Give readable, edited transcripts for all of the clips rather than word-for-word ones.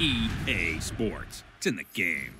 EA Sports. It's in the game.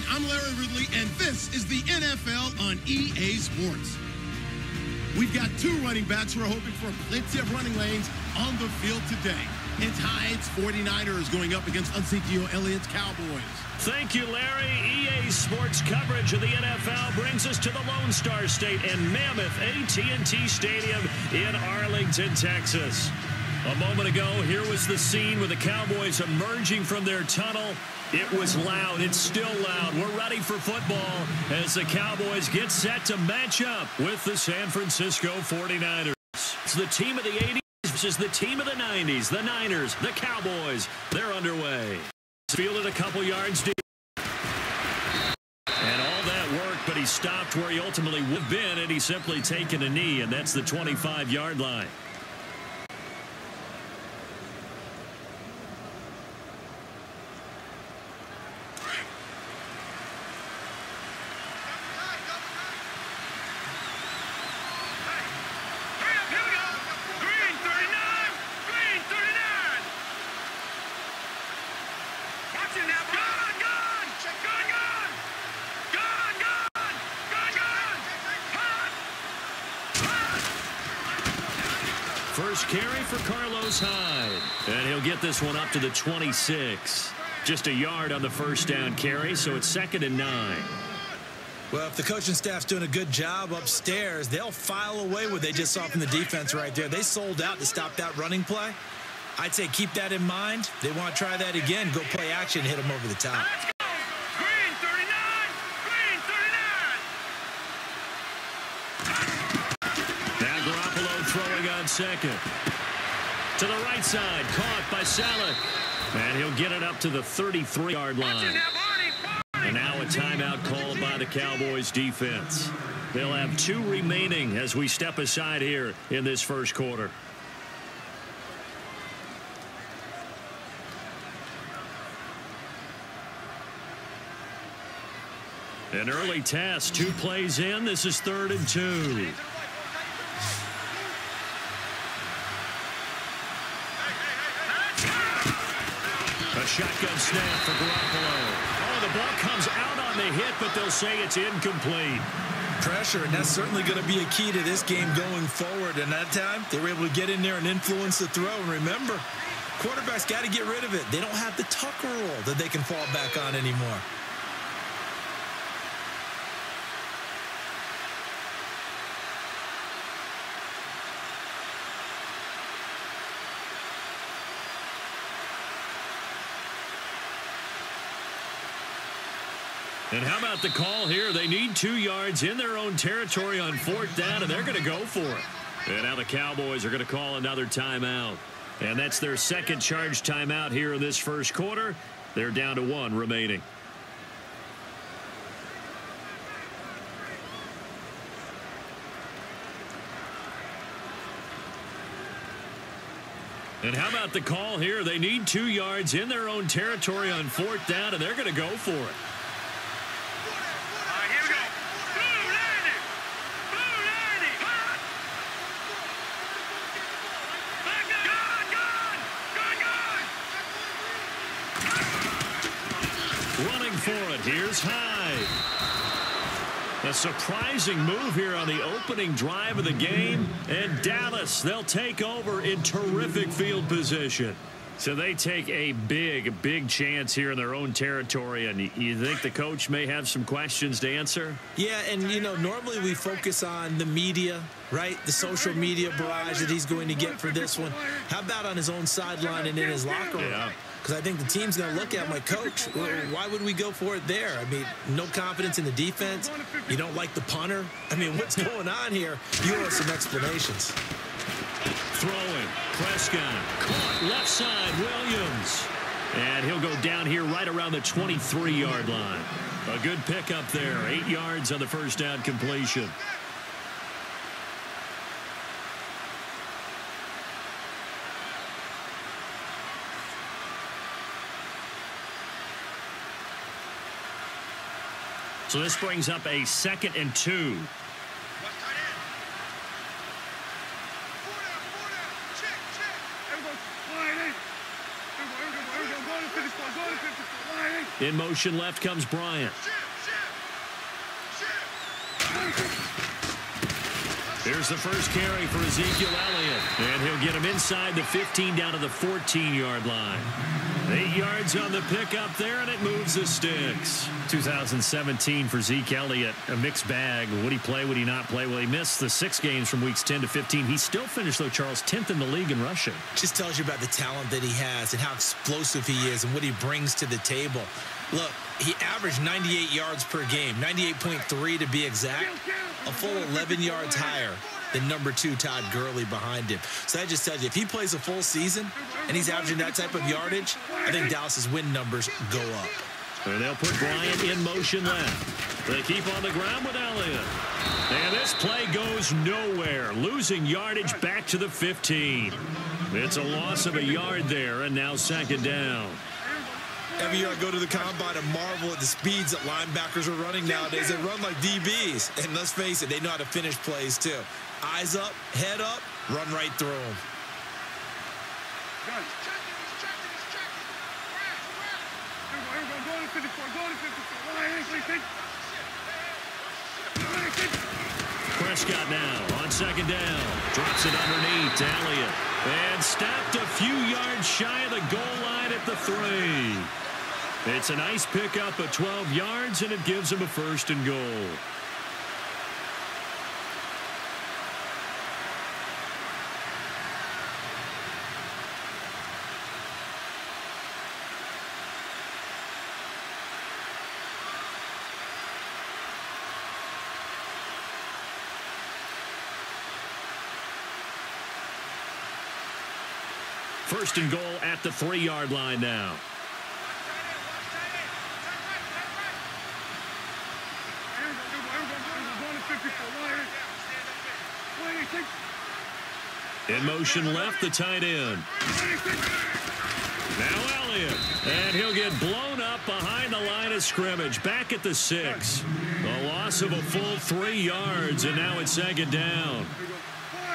I'm Larry Ridley, and this is the NFL on EA Sports. We've got two running backs who are hoping for plenty of running lanes on the field today. It's Hyde's 49ers going up against Ezekiel Elliott's Cowboys. Thank you, Larry. EA Sports coverage of the NFL brings us to the Lone Star State and Mammoth AT&T Stadium in Arlington, Texas. A moment ago, here was the scene with the Cowboys emerging from their tunnel. It was loud. It's still loud. We're ready for football as the Cowboys get set to match up with the San Francisco 49ers. It's the team of the 80s versus the team of the 90s. The Niners, the Cowboys, they're underway. Fielded a couple yards deep. And all that worked, but he stopped where he ultimately would have been, and he's simply taken a knee, and that's the 25-yard line. First carry for Carlos Hyde. And he'll get this one up to the 26. Just a yard on the first down carry, so it's 2nd and 9. Well, if the coaching staff's doing a good job upstairs, they'll file away what they just saw from the defense right there. They sold out to stop that running play. I'd say keep that in mind. They want to try that again, go play action, hit them over the top. Green 39! Green 39! Now Garoppolo throwing on second. To the right side, caught by Salek. And he'll get it up to the 33-yard line. And now a timeout called by the Cowboys defense. They'll have 2 remaining as we step aside here in this first quarter. An early test, 2 plays in. This is 3rd and 2. A shotgun snap for Garoppolo. Oh, the ball comes out on the hit, but they'll say it's incomplete. Pressure, and that's certainly going to be a key to this game going forward. And that time, they were able to get in there and influence the throw. And remember, quarterbacks got to get rid of it. They don't have the Tucker rule that they can fall back on anymore. And how about the call here? They need 2 yards in their own territory on 4th down, and they're going to go for it. And now the Cowboys are going to call another timeout. And that's their second charge timeout here in this first quarter. They're down to 1 remaining. And how about the call here? They need 2 yards in their own territory on 4th down, and they're going to go for it. Running for it, here's Hyde. A surprising move here on the opening drive of the game. And Dallas, they'll take over in terrific field position. So they take a big chance here in their own territory. And you think the coach may have some questions to answer? Yeah, and, you know, normally we focus on the media, right? The social media barrage that he's going to get for this one. How about on his own sideline and in his locker room? Yeah. Because I think the team's going to look at him like, Coach, why would we go for it there? I mean, no confidence in the defense. You don't like the punter. I mean, what's going on here? You owe us some explanations. Throwing, Prescott, caught left side, Williams. And he'll go down here right around the 23-yard line. A good pickup there, 8 yards on the first down completion. So this brings up a 2nd and 2. In motion left comes Bryant. Here's the first carry for Ezekiel Elliott. And he'll get him inside the 15 down to the 14-yard line. 8 yards on the pickup there, and it moves the sticks. 2017 for Zeke Elliott, a mixed bag. Would he play, would he not play? Well, he missed the 6 games from weeks 10 to 15. He still finished, though, Charles, 10th in the league in rushing. Just tells you about the talent that he has and how explosive he is and what he brings to the table. Look, he averaged 98 yards per game, 98.3 to be exact, a full 11 yards higher than number 2 Todd Gurley behind him. So that just tells you, if he plays a full season and he's averaging that type of yardage, I think Dallas's win numbers go up. And they'll put Bryant in motion left. They keep on the ground with Elliott. And this play goes nowhere, losing yardage back to the 15. It's a loss of a yard there, and now 2nd down. Every year I go to the combine and marvel at the speeds that linebackers are running nowadays. They run like DBs. And let's face it, they know how to finish plays too. Eyes up, head up, run right through them. Prescott now on 2nd down. Drops it underneath to Elliott. And stopped a few yards shy of the goal line at the 3. It's a nice pickup of 12 yards, and it gives him a 1st and goal. First and goal at the 3-yard line now. In motion left, the tight end. Now Elliott. And he'll get blown up behind the line of scrimmage. Back at the 6. A loss of a full 3 yards, and now it's 2nd down.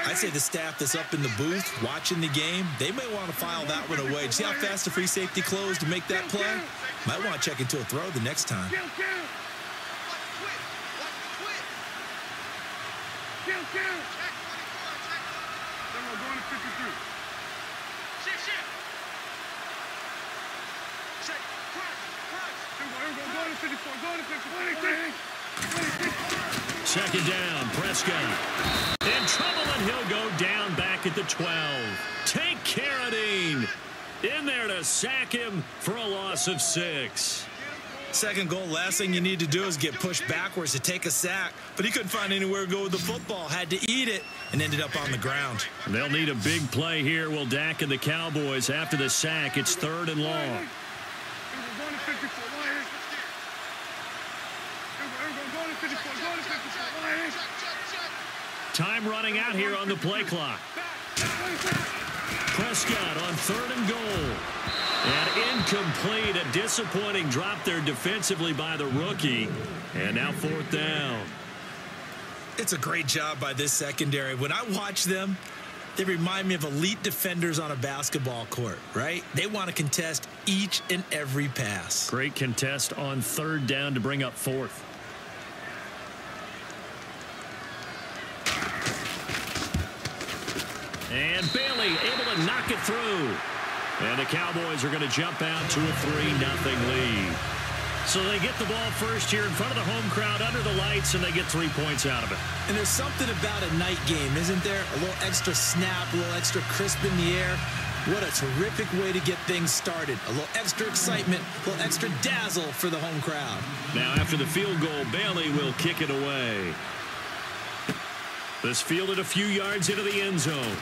I'd say the staff that's up in the booth watching the game, they may want to file that one away. See how fast the free safety closed to make that play? Might want to check into a throw the next time. Second down, Prescott. In trouble, and he'll go down back at the 12. Take Carradine in there to sack him for a loss of 6. Second goal, last thing you need to do is get pushed backwards to take a sack. But he couldn't find anywhere to go with the football. Had to eat it and ended up on the ground. They'll need a big play here, will Dak and the Cowboys. After the sack, it's 3rd and long. Time running out here on the play clock. Prescott on 3rd and goal. And incomplete. A disappointing drop there defensively by the rookie. And now 4th down. It's a great job by this secondary. When I watch them, they remind me of elite defenders on a basketball court, right? They want to contest each and every pass. Great contest on 3rd down to bring up 4th. And Bailey able to knock it through. And the Cowboys are going to jump out to a 3-0 lead. So they get the ball first here in front of the home crowd under the lights, and they get 3 points out of it. And there's something about a night game, isn't there? A little extra snap, a little extra crisp in the air. What a terrific way to get things started. A little extra excitement, a little extra dazzle for the home crowd. Now after the field goal, Bailey will kick it away. This fielded a few yards into the end zone.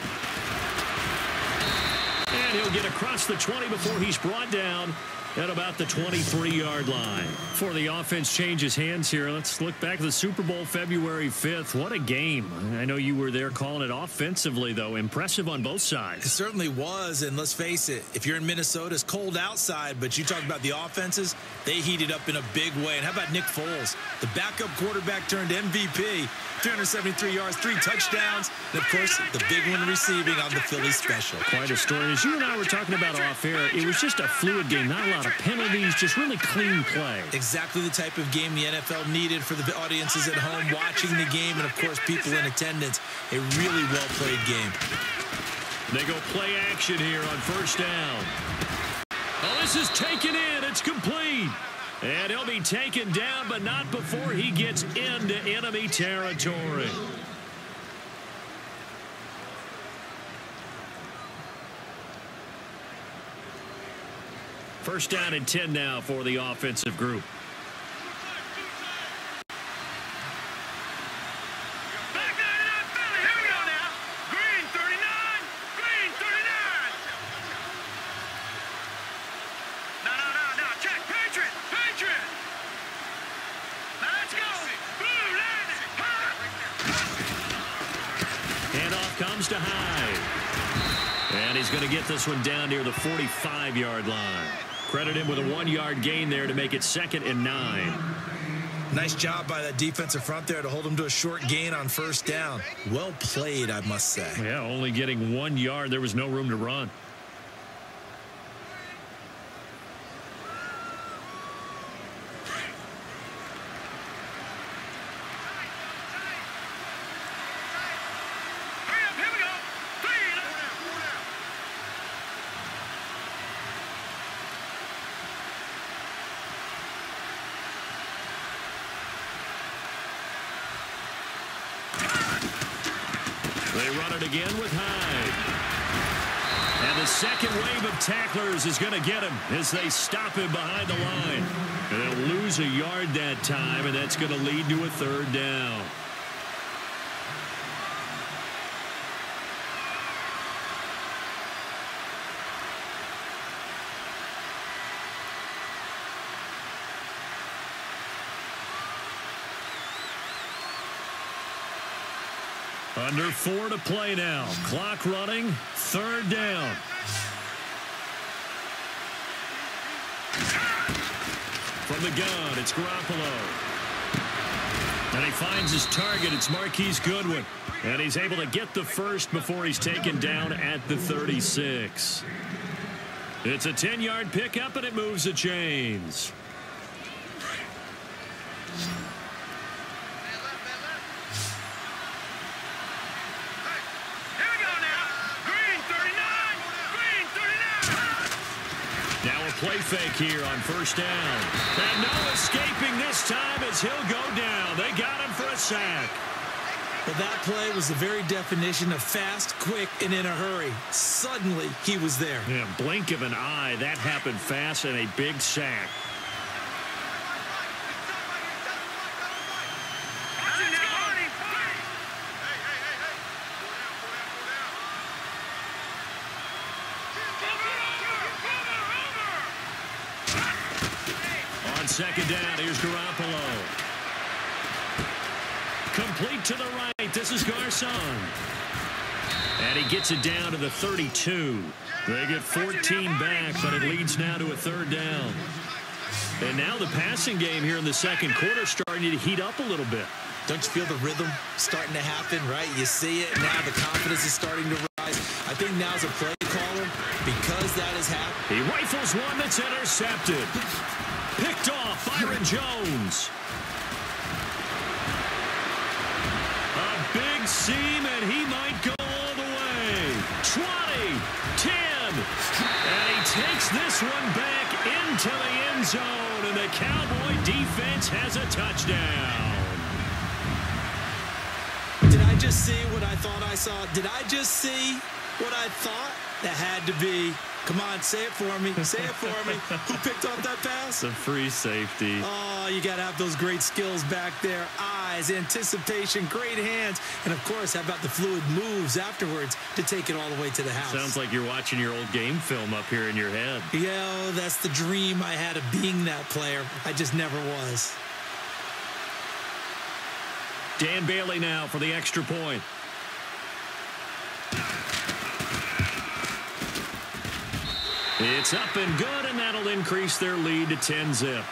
And he'll get across the 20 before he's brought down at about the 23-yard line. Before the offense changes hands here, let's look back to the Super Bowl February 5th. What a game. I know you were there calling it offensively, though. Impressive on both sides. It certainly was, and let's face it, if you're in Minnesota, it's cold outside, but you talk about the offenses, they heated up in a big way. And how about Nick Foles? The backup quarterback turned MVP, 373 yards, 3 touchdowns, and, of course, the big one receiving on the Philly special. Quite a story. As you and I were talking about off air, it was just a fluid game, not a lot of penalties, just really clean play. Exactly the type of game the NFL needed for the audiences at home watching the game and, of course, people in attendance. A really well-played game. They go play action here on first down. Oh, this is taken in. It's complete. And he'll be taken down, but not before he gets into enemy territory. First down and 10 now for the offensive group. Comes to Hyde. And he's going to get this one down near the 45-yard line. Credit him with a 1-yard gain there to make it 2nd and 9. Nice job by that defensive front there to hold him to a short gain on first down. Well played, I must say. Yeah, only getting 1 yard. There was no room to run. They run it again with Hyde. And the second wave of tacklers is going to get him as they stop him behind the line. And they'll lose a yard that time, and that's going to lead to a 3rd down. Under 4 to play now. Clock running. 3rd down. From the gun, it's Garoppolo. And he finds his target. It's Marquise Goodwin. And he's able to get the first before he's taken down at the 36. It's a 10-yard pickup, and it moves the chains. Play fake here on first down. And no escaping this time as he'll go down. They got him for a sack. Well, that play was the very definition of fast, quick, and in a hurry. Suddenly, he was there. Yeah, blink of an eye. That happened fast and a big sack. Second down, here's Garoppolo. Complete to the right, this is Garcon. And he gets it down to the 32. They get 14 back, but it leads now to a 3rd down. And now the passing game here in the second quarter starting to heat up a little bit. Don't you feel the rhythm starting to happen, right? You see it, now the confidence is starting to rise. I think now's a play caller because that has happened. He rifles one that's intercepted. Picked off, Byron Jones. A big seam, and he might go all the way. 20, 10, and he takes this one back into the end zone, and the Cowboy defense has a touchdown. Did I just see what I thought I saw? Did I just see what I thought? That had to be. Come on, say it for me. Say it for me. Who picked off that pass? The free safety. Oh, you got to have those great skills back there. Eyes, anticipation, great hands. And, of course, how about the fluid moves afterwards to take it all the way to the house? Sounds like you're watching your old game film up here in your head. Yeah, that's the dream I had of being that player. I just never was. Dan Bailey now for the extra point. It's up and good, and that'll increase their lead to 10-zip.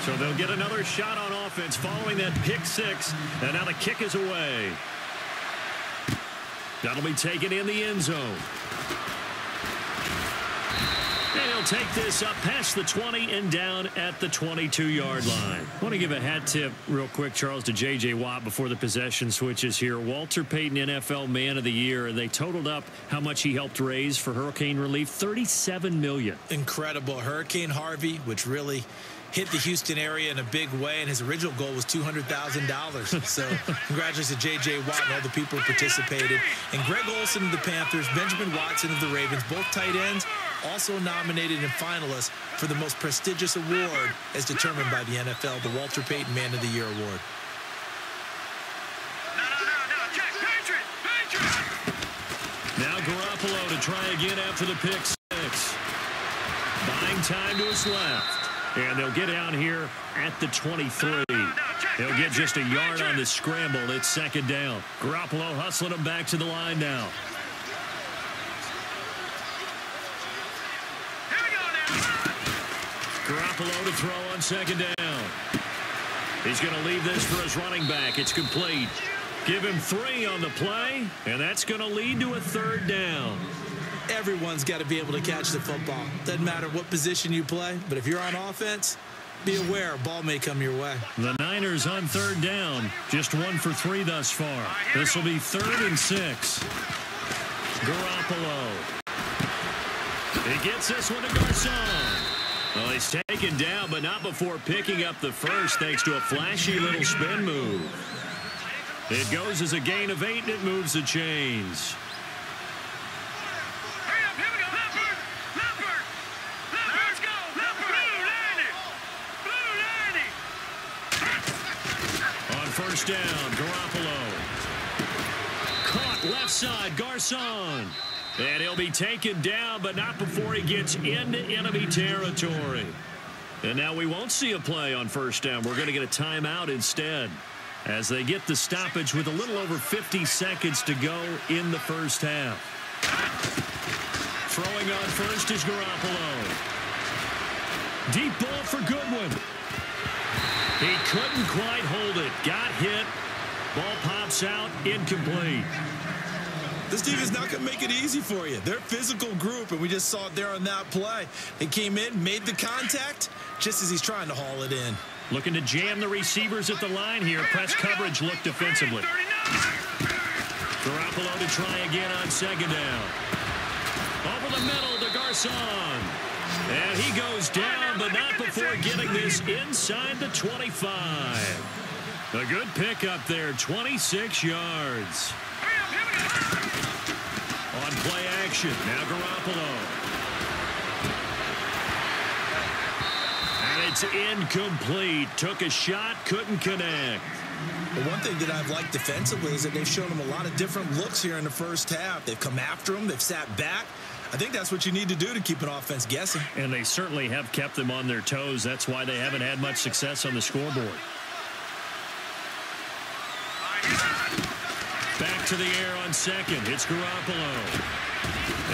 So they'll get another shot on offense following that pick six, and now the kick is away. That'll be taken in the end zone. And he'll take this up past the 20 and down at the 22-yard line. I want to give a hat tip real quick, Charles, to J.J. Watt before the possession switches here. Walter Payton, NFL Man of the Year, and they totaled up how much he helped raise for hurricane relief, $37 million. Incredible. Hurricane Harvey, which really hit the Houston area in a big way, and his original goal was $200,000. So congratulations to J.J. Watt and all the people who participated. And Greg Olsen of the Panthers, Benjamin Watson of the Ravens, both tight ends, also nominated and finalists for the most prestigious award as determined by the NFL, the Walter Payton Man of the Year Award. Now Garoppolo to try again after the pick six. Buying time to his left. And they'll get down here at the 23. He'll get just a yard on the scramble. It's second down. Garoppolo hustling him back to the line now. Garoppolo to throw on second down. He's going to leave this for his running back. It's complete. Give him 3 on the play, and that's going to lead to a third down. Everyone's got to be able to catch the football. Doesn't matter what position you play, but if you're on offense, be aware a ball may come your way. The Niners on third down, just 1 for 3 thus far. This will be 3rd and 6. Garoppolo. He gets this one to Garcon. Well, he's taken down, but not before picking up the first, thanks to a flashy little spin move. It goes as a gain of 8, and it moves the chains. First down, Garoppolo. Caught left side, Garcon. And he'll be taken down, but not before he gets into enemy territory. And now we won't see a play on first down. We're going to get a timeout instead as they get the stoppage with a little over 50 seconds to go in the first half. Throwing on first is Garoppolo. Deep ball for Goodwin. He couldn't quite hold it. Got hit. Ball pops out. Incomplete. This team is not going to make it easy for you. They're a physical group, and we just saw it there on that play. They came in, made the contact, just as he's trying to haul it in. Looking to jam the receivers at the line here. Press coverage look defensively. Garoppolo to try again on second down. Over the middle to Garcon. And he goes down, but not before getting this inside the 25. A good pickup there, 26 yards. On play action, now Garoppolo. And it's incomplete. Took a shot, couldn't connect. But one thing that I've liked defensively is that they've shown him a lot of different looks here in the first half. They've come after him, they've sat back. I think that's what you need to do to keep an offense guessing. And they certainly have kept them on their toes. That's why they haven't had much success on the scoreboard. Back to the air on second. It's Garoppolo.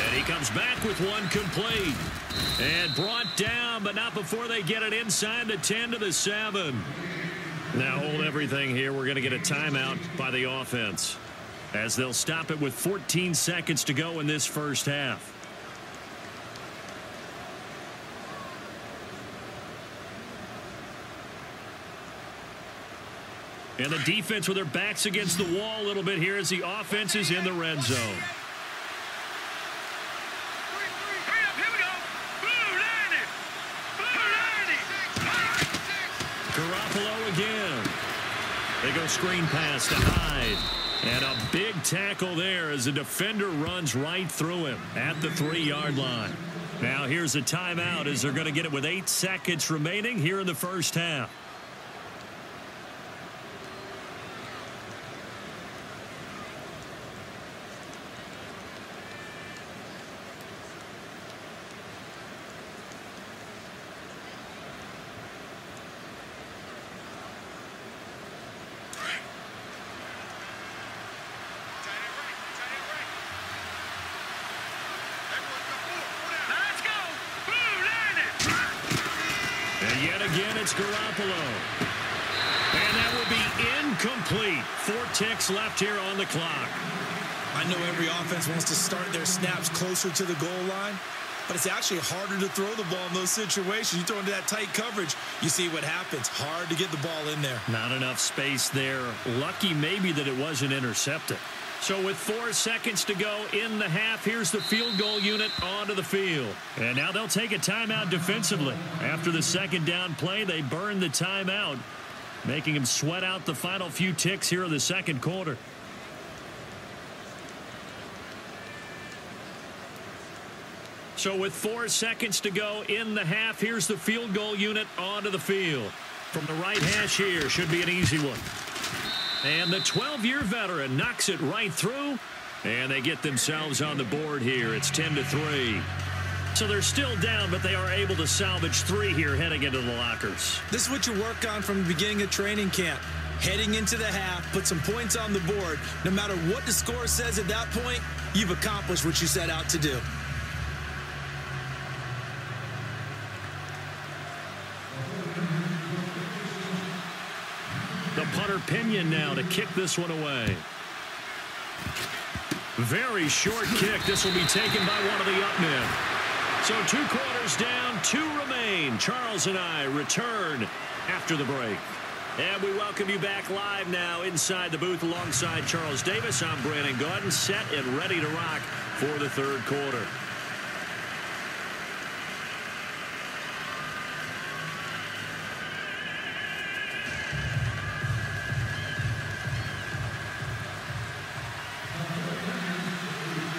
And he comes back with one complete. And brought down, but not before they get it inside the 10 to the 7. Now hold everything here. We're going to get a timeout by the offense, as they'll stop it with 14 seconds to go in this first half. And the defense with their backs against the wall a little bit here as the offense is in the red zone. Garoppolo again. They go screen pass to Hyde. And a big tackle there as the defender runs right through him at the 3-yard line. Now here's a timeout as they're going to get it with 8 seconds remaining here in the first half. Again, it's Garoppolo. And that will be incomplete. 4 ticks left here on the clock. I know every offense wants to start their snaps closer to the goal line, but it's actually harder to throw the ball in those situations. You throw into that tight coverage, you see what happens. Hard to get the ball in there. Not enough space there. Lucky maybe that it wasn't intercepted. So with 4 seconds to go in the half, here's the field goal unit onto the field. And now they'll take a timeout defensively. After the second down play, they burn the timeout, making them sweat out the final few ticks here in the second quarter. So with 4 seconds to go in the half, here's the field goal unit onto the field. From the right hash here, should be an easy one. And the 12-year veteran knocks it right through, and they get themselves on the board here. It's 10-3. So they're still down, but they are able to salvage 3 here heading into the lockers. This is what you work on from the beginning of training camp. Heading into the half, put some points on the board. No matter what the score says at that point, you've accomplished what you set out to do. The punter Pinion now to kick this one away. Very short kick. This will be taken by one of the up men. So 2 quarters down, 2 remain. Charles and I return after the break. And we welcome you back live now inside the booth alongside Charles Davis. I'm Brandon Gaudin, set and ready to rock for the third quarter.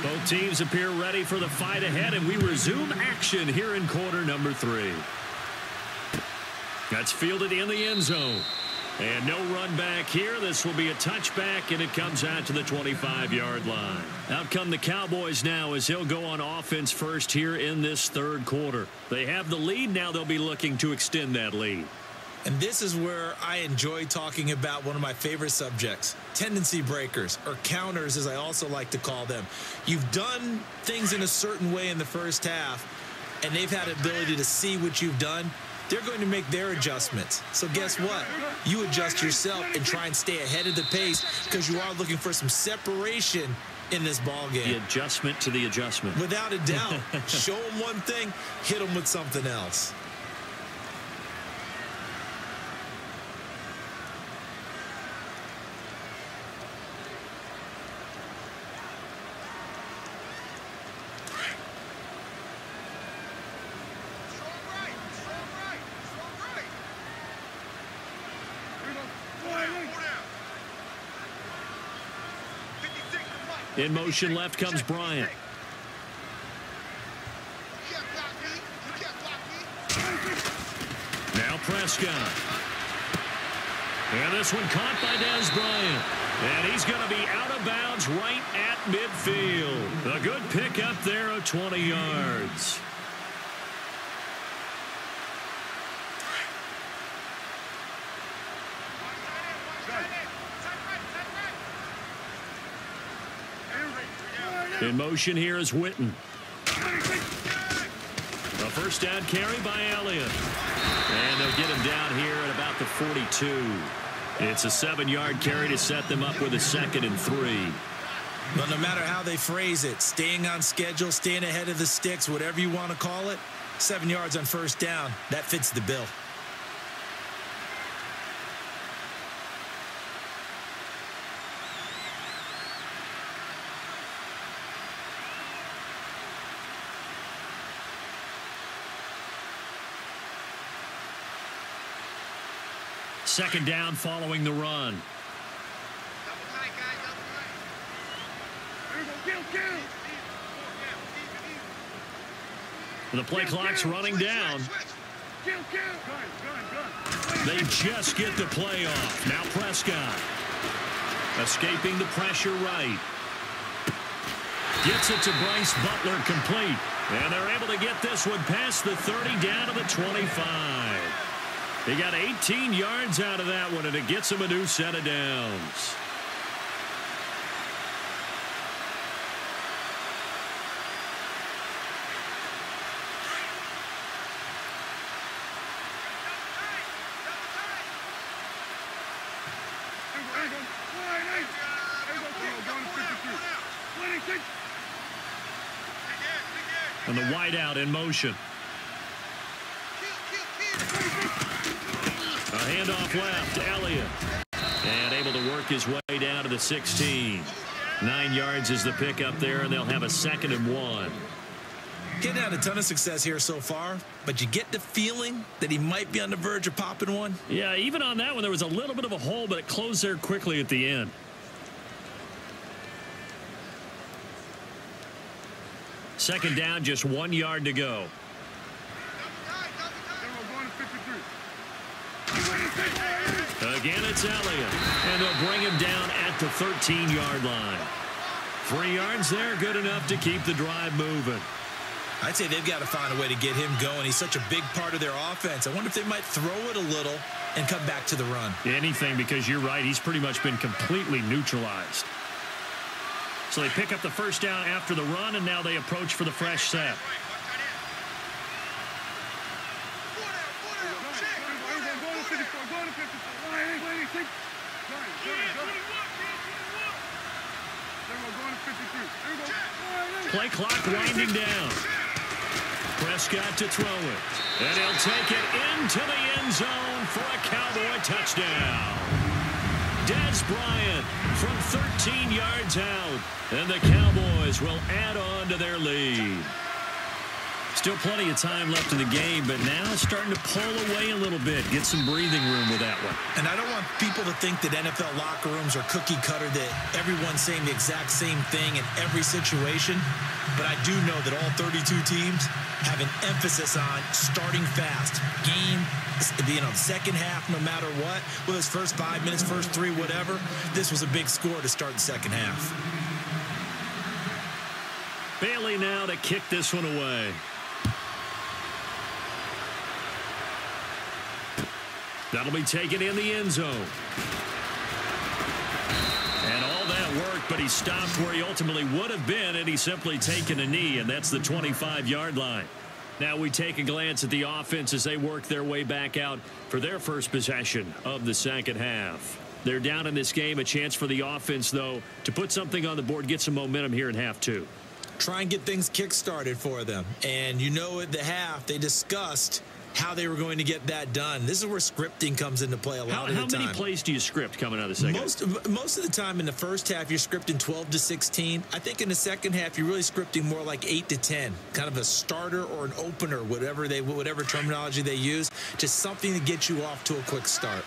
Both teams appear ready for the fight ahead, and we resume action here in quarter number 3. That's fielded in the end zone. And no run back here. This will be a touchback, and it comes out to the 25-yard line. Out come the Cowboys now as he'll go on offense first here in this third quarter. They have the lead. Now they'll be looking to extend that lead. And this is where I enjoy talking about one of my favorite subjects, tendency breakers, or counters as I also like to call them. You've done things in a certain way in the first half, and they've had the ability to see what you've done. They're going to make their adjustments. So guess what? You adjust yourself and try and stay ahead of the pace because you are looking for some separation in this ball game. The adjustment to the adjustment. Without a doubt. Show them one thing, hit them with something else. In motion left comes Bryant. Now Prescott. And this one caught by Dez Bryant. And he's going to be out of bounds right at midfield. A good pickup there of 20 yards. In motion here is Witten. A first down carry by Elliott. And they'll get him down here at about the 42. It's a 7-yard carry to set them up with a 2nd and 3. But no matter how they phrase it, staying on schedule, staying ahead of the sticks, whatever you want to call it, 7 yards on first down, that fits the bill. Second down following the run. The play clock's running down. They just get the play off. Now Prescott. Escaping the pressure right. Gets it to Bryce Butler complete. And they're able to get this one past the 30 down to the 25. He got 18 yards out of that one, and it gets him a new set of downs. And the wideout in motion. A handoff left to Elliott. And able to work his way down to the 16. 9 yards is the pickup there, and they'll have a 2nd and 1. Getting out a ton of success here so far, but you get the feeling that he might be on the verge of popping one. Yeah, even on that one, there was a little bit of a hole, but it closed there quickly at the end. Second down, just 1 yard to go. Again, it's Elliott, and they'll bring him down at the 13-yard line. 3 yards there, good enough to keep the drive moving. I'd say they've got to find a way to get him going. He's such a big part of their offense. I wonder if they might throw it a little and come back to the run. Anything, because you're right, he's pretty much been completely neutralized. So they pick up the first down after the run, and now they approach for the fresh set. Play clock winding down. Prescott to throw it. And he'll take it into the end zone for a Cowboy touchdown. Dez Bryant from 13 yards out. And the Cowboys will add on to their lead. Still plenty of time left in the game, but now starting to pull away a little bit. Get some breathing room with that one. And I don't want people to think that NFL locker rooms are cookie cutter, that everyone's saying the exact same thing in every situation. But I do know that all 32 teams have an emphasis on starting fast. Game, second half, no matter what. Whether it's first 5 minutes, first 3, whatever. This was a big score to start the second half. Bailey now to kick this one away. That'll be taken in the end zone. And all that work, but he stopped where he ultimately would have been, and he's simply taken a knee, and that's the 25-yard line. Now we take a glance at the offense as they work their way back out for their first possession of the second half. They're down in this game. A chance for the offense, though, to put something on the board, get some momentum here in half two. Try and get things kick-started for them. And you know at the half, they discussed how they were going to get that done. This is where scripting comes into play a lot of the time. How many plays do you script coming out of the second? Most of the time in the first half, you're scripting 12 to 16. I think in the second half, you're really scripting more like 8 to 10. Kind of a starter or an opener, whatever terminology they use. Just something to get you off to a quick start.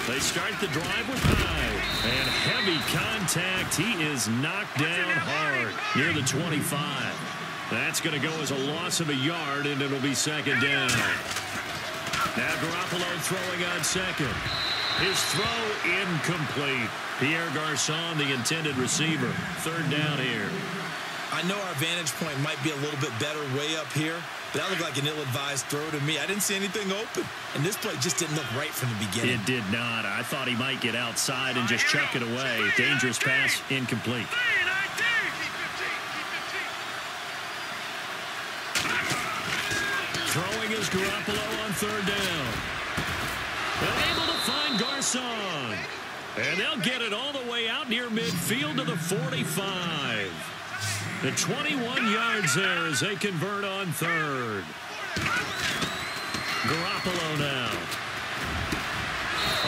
They start the drive with Hyde. And heavy contact. He is knocked down hard near the 25. That's going to go as a loss of a yard, and it'll be second down. Now Garoppolo throwing on second. His throw incomplete. Pierre Garçon, the intended receiver. Third down here. I know our vantage point might be a little bit better way up here, but that looked like an ill-advised throw to me. I didn't see anything open, and this play just didn't look right from the beginning. It did not. I thought he might get outside and just chuck it away. Dangerous pass, incomplete. Throwing is Garoppolo on third down. And able to find Garçon. And they'll get it all the way out near midfield to the 45. The 21 yards there as they convert on third. Garoppolo now.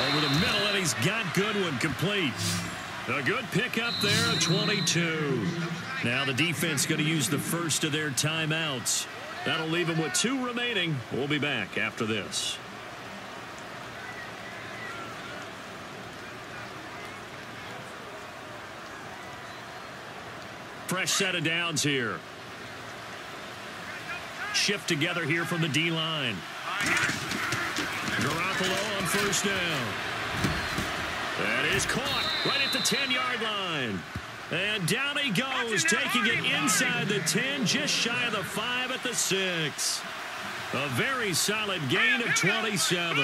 Over the middle, and he's got Goodwin complete. A good pickup there at 22. Now the defense going to use the first of their timeouts. That'll leave them with 2 remaining. We'll be back after this. Fresh set of downs here. Shift together here from the D-line. Garoppolo on first down. That is caught right at the 10-yard line. And down he goes, taking it inside the 10, just shy of the 5 at the 6. A very solid gain of 27.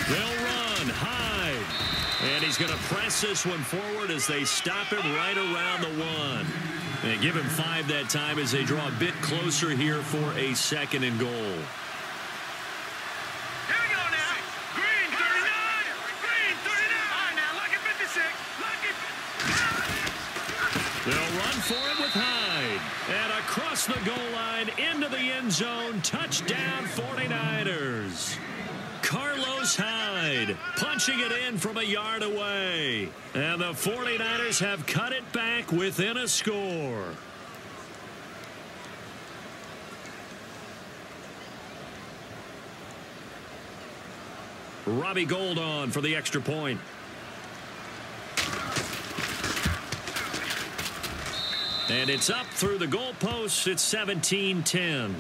They'll run. Hyde. And he's going to press this one forward as they stop him right around the 1. They give him 5 that time as they draw a bit closer here for a 2nd and goal. Here we go now. Green 39. Green 39. All right, now look at 56. Look at. They'll run for it with Hyde. And across the goal line into the end zone. Touchdown 49ers. Carlos Hyde punching it in from a yard away. And the 49ers have cut it back within a score. Robbie Gould on for the extra point. And it's up through the goalposts. It's 17-10.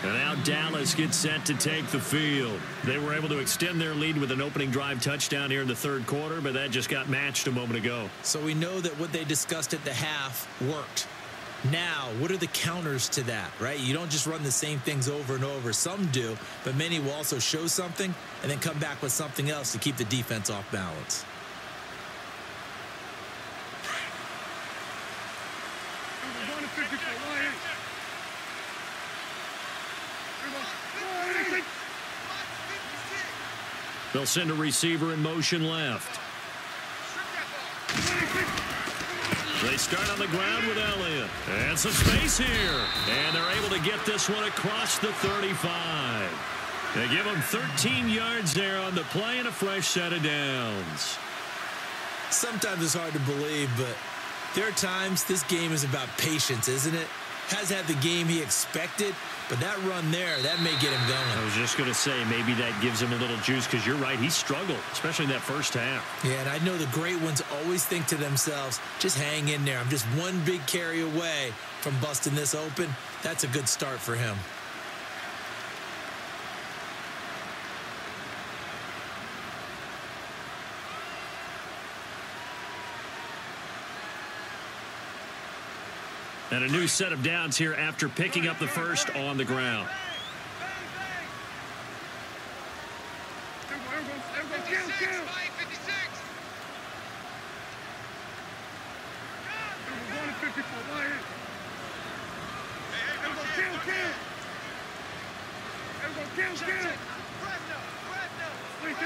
And now Dallas gets set to take the field. They were able to extend their lead with an opening drive touchdown here in the 3rd quarter, but that just got matched a moment ago. So we know that what they discussed at the half worked. Now, what are the counters to that, right? You don't just run the same things over and over. Some do, but many will also show something and then come back with something else to keep the defense off balance. They'll send a receiver in motion left. They start on the ground with Elliott. And some space here. And they're able to get this one across the 35. They give them 13 yards there on the play and a fresh set of downs. Sometimes it's hard to believe, but there are times this game is about patience, isn't it? Has had the game he expected, but that run there, that may get him going. I was just going to say, maybe that gives him a little juice, because you're right, he struggled, especially in that first half. Yeah, and I know the great ones always think to themselves, just hang in there. I'm just one big carry away from busting this open. That's a good start for him. And a new set of downs here after picking up the first on the ground.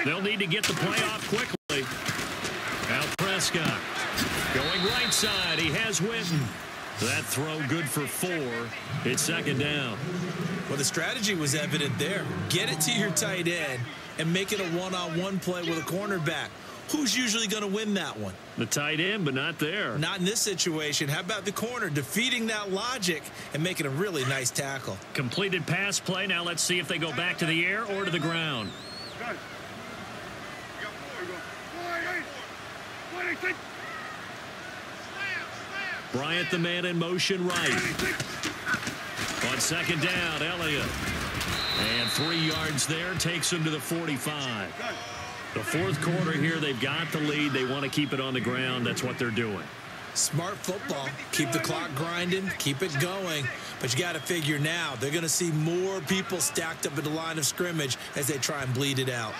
They'll need to get the play off quickly. Now Prescott going right side. He has Witten. That throw good for 4. It's 2nd down. Well, the strategy was evident there. Get it to your tight end and make it a one-on-one play with a cornerback. Who's usually going to win that one? The tight end, but not there. Not in this situation. How about the corner defeating that logic and making a really nice tackle? Completed pass play. Now let's see if they go back to the air or to the ground. Bryant, the man in motion right. On 2nd down, Elliott. And 3 yards there takes him to the 45. The 4th quarter here, they've got the lead. They want to keep it on the ground. That's what they're doing. Smart football. Keep the clock grinding. Keep it going. But you got to figure now, they're going to see more people stacked up at the line of scrimmage as they try and bleed it out.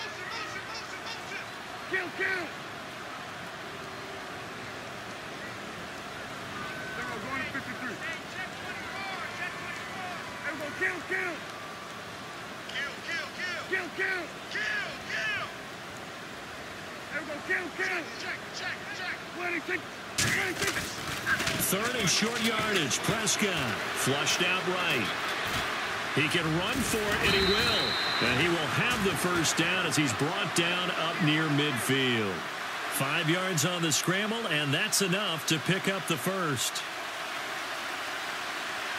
Third and short yardage. Prescott flushed out right. He can run for it, and he will. And he will have the first down as he's brought down up near midfield. 5 yards on the scramble, and that's enough to pick up the first.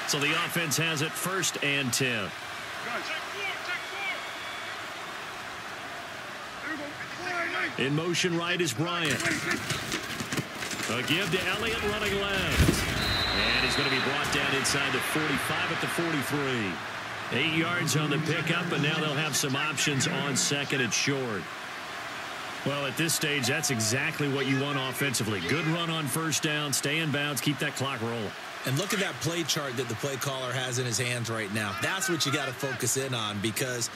So the offense has it 1st and 10. In motion right is Bryant. A give to Elliott running left. And He's going to be brought down inside the 45 at the 43. 8 yards on the pickup, and now they'll have some options on second and short. Well, at this stage, that's exactly what you want offensively. Good run on first down, stay in bounds, keep that clock rolling. And look at that play chart that the play caller has in his hands right now. That's what you got to focus in on, because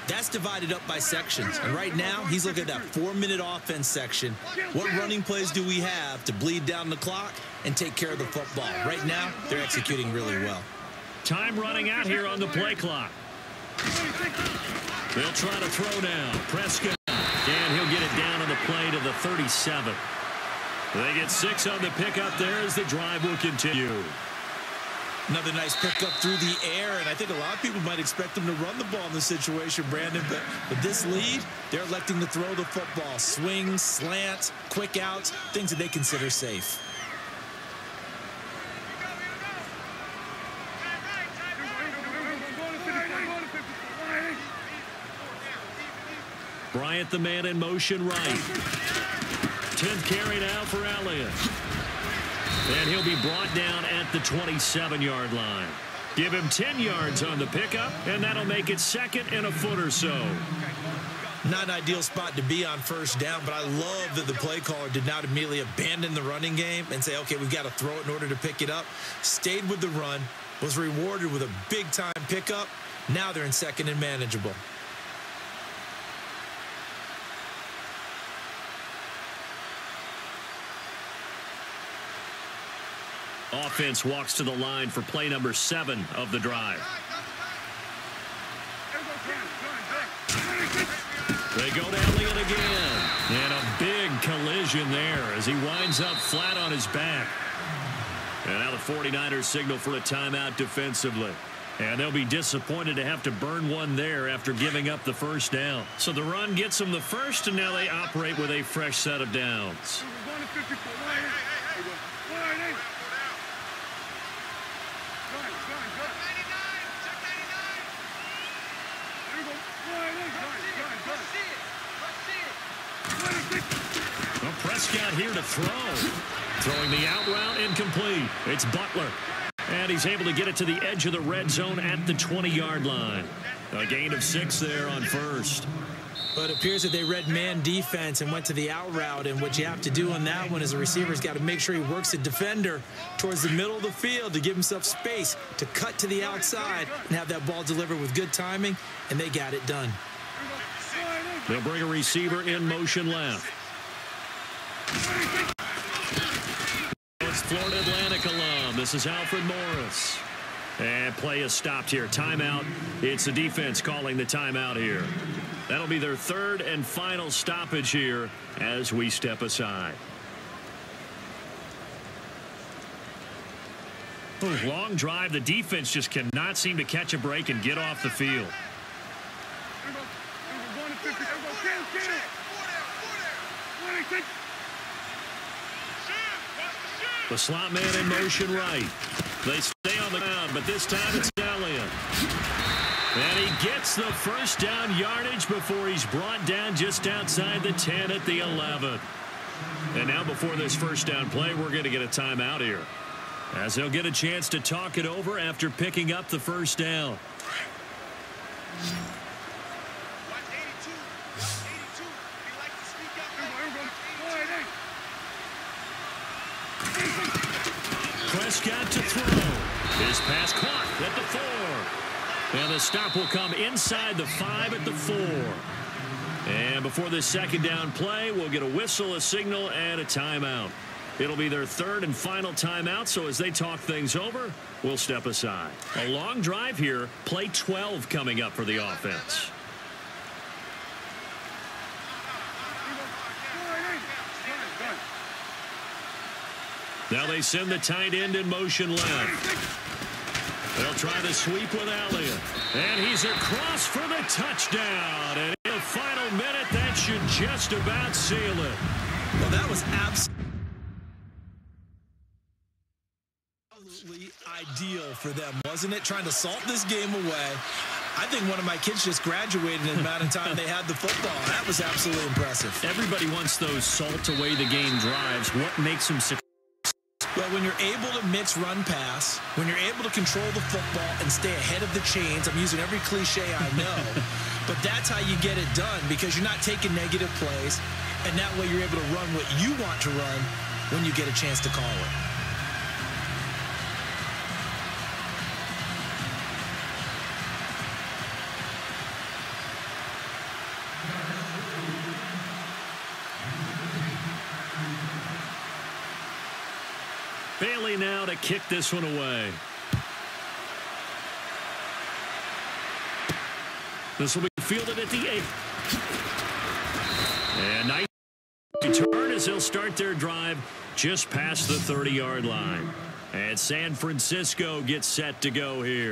that's divided up by sections. And right now, he's looking at that 4-minute offense section. What running plays do we have to bleed down the clock and take care of the football? Right now, they're executing really well. Time running out here on the play clock. They'll try to throw now. Prescott. And he'll get it down on the play to the 37. They get 6 on the pickup there as the drive will continue. Another nice pickup through the air, and I think a lot of people might expect them to run the ball in this situation, Brandon, but with this lead, they're electing to throw the football. Swings, slants, quick outs, things that they consider safe. Bryant, the man in motion right. 10th carry now for Elliott. And he'll be brought down at the 27-yard line. Give him 10 yards on the pickup, and that'll make it second and a foot or so. Not an ideal spot to be on first down, but I love that the play caller did not immediately abandon the running game and say, okay, we've got to throw it in order to pick it up. Stayed with the run, was rewarded with a big-time pickup. Now they're in second and manageable. Offense walks to the line for play number 7 of the drive. They go to Elliott again. And a big collision there as he winds up flat on his back. And now the 49ers signal for a timeout defensively. And they'll be disappointed to have to burn one there after giving up the first down. So the run gets them the first, and now they operate with a fresh set of downs. Well, Prescott here to throw. Throwing the out route, incomplete. It's Butler. And he's able to get it to the edge of the red zone at the 20-yard line. A gain of 6 there on first. But it appears that they read man defense and went to the out route. And what you have to do on that one is the receiver's got to make sure he works the defender towards the middle of the field to give himself space to cut to the outside and have that ball delivered with good timing. And they got it done. They'll bring a receiver in motion left. It's Florida Atlantic alum. This is Alfred Morris. And play is stopped here. Timeout. It's the defense calling the timeout here. That'll be their third and final stoppage here as we step aside. Long drive. The defense just cannot seem to catch a break and get off the field. The slot man in motion right. They stay on the ground, but this time it's Elliott. And he gets the first down yardage before he's brought down just outside the 10 at the 11. And now before this first down play, we're going to get a timeout here, as they'll get a chance to talk it over after picking up the first down. Prescott to throw. His pass caught at the 4. And the stop will come inside the 5 at the 4. And before this second down play, we'll get a whistle, a signal, and a timeout. It'll be their third and final timeout, so as they talk things over, we'll step aside. A long drive here, play 12 coming up for the offense. Now they send the tight end in motion left. They'll try the sweep with Elliott. And he's across for the touchdown. And in the final minute, that should just about seal it. Well, that was absolutely ideal for them, wasn't it? Trying to salt this game away. I think one of my kids just graduated in the amount of time they had the football. That was absolutely impressive. Everybody wants those salt away the game drives. What makes them successful? Well, when you're able to mix run pass, when you're able to control the football and stay ahead of the chains, I'm using every cliche I know, but that's how you get it done because you're not taking negative plays, and that way you're able to run what you want to run when you get a chance to call it. Bailey now to kick this one away. This will be fielded at the 8. And nice return as he'll start their drive just past the 30-yard line. And San Francisco gets set to go here.